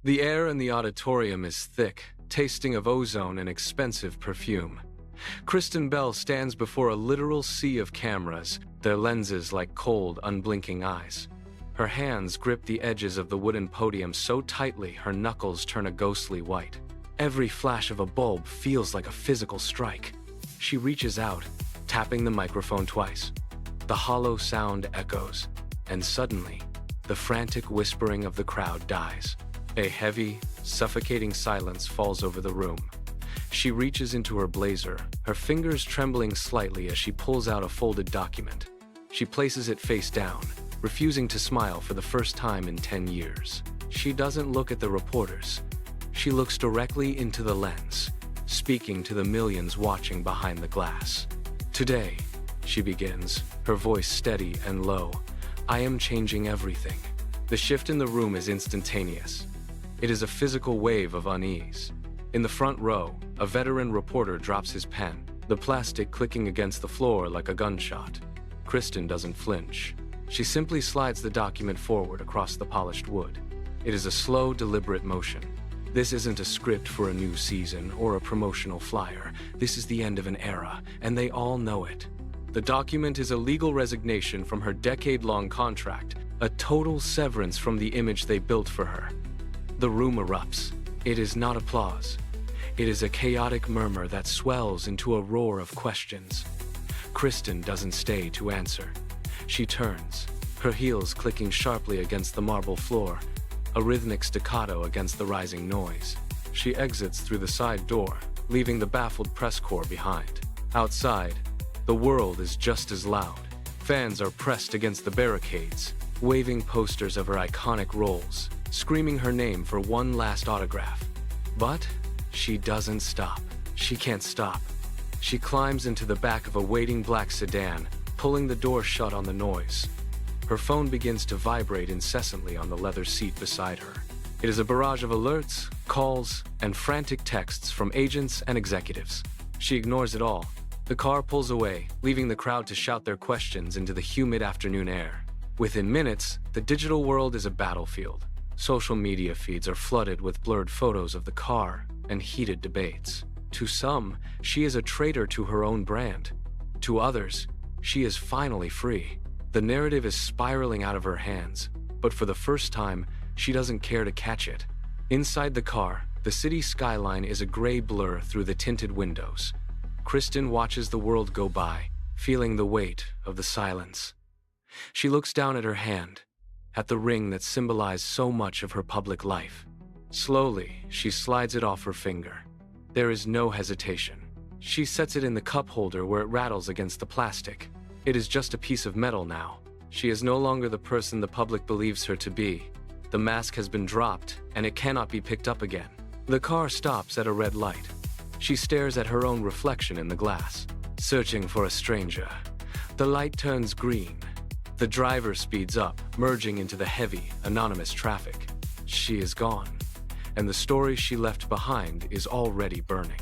The air in the auditorium is thick, tasting of ozone and expensive perfume. Kristen Bell stands before a literal sea of cameras, their lenses like cold, unblinking eyes. Her hands grip the edges of the wooden podium so tightly her knuckles turn a ghostly white. Every flash of a bulb feels like a physical strike. She reaches out, tapping the microphone twice. The hollow sound echoes, and suddenly, the frantic whispering of the crowd dies. A heavy, suffocating silence falls over the room. She reaches into her blazer, her fingers trembling slightly as she pulls out a folded document. She places it face down, refusing to smile for the first time in 10 years. She doesn't look at the reporters. She looks directly into the lens, speaking to the millions watching behind the glass. "Today," she begins, her voice steady and low, "I am changing everything." The shift in the room is instantaneous. It is a physical wave of unease. In the front row, a veteran reporter drops his pen, the plastic clicking against the floor like a gunshot. Kristen doesn't flinch. She simply slides the document forward across the polished wood. It is a slow, deliberate motion. This isn't a script for a new season or a promotional flyer. This is the end of an era, and they all know it. The document is a legal resignation from her decade-long contract, a total severance from the image they built for her. The room erupts. It is not applause. It is a chaotic murmur that swells into a roar of questions. Kristen doesn't stay to answer. She turns, her heels clicking sharply against the marble floor, a rhythmic staccato against the rising noise. She exits through the side door, leaving the baffled press corps behind. Outside, the world is just as loud. Fans are pressed against the barricades, waving posters of her iconic roles, screaming her name for one last autograph. But she doesn't stop. She can't stop. She climbs into the back of a waiting black sedan, pulling the door shut on the noise. Her phone begins to vibrate incessantly on the leather seat beside her. It is a barrage of alerts, calls, and frantic texts from agents and executives. She ignores it all. The car pulls away, leaving the crowd to shout their questions into the humid afternoon air. Within minutes, the digital world is a battlefield. Social media feeds are flooded with blurred photos of the car and heated debates. To some, she is a traitor to her own brand. To others, she is finally free. The narrative is spiraling out of her hands, but for the first time, she doesn't care to catch it. Inside the car, the city skyline is a gray blur through the tinted windows. Kristen watches the world go by, feeling the weight of the silence. She looks down at her hand, at the ring that symbolized so much of her public life. Slowly, she slides it off her finger. There is no hesitation. She sets it in the cup holder where it rattles against the plastic. It is just a piece of metal now. She is no longer the person the public believes her to be. The mask has been dropped, and it cannot be picked up again. The car stops at a red light. She stares at her own reflection in the glass, searching for a stranger. The light turns green. The driver speeds up, merging into the heavy, anonymous traffic. She is gone, and the story she left behind is already burning.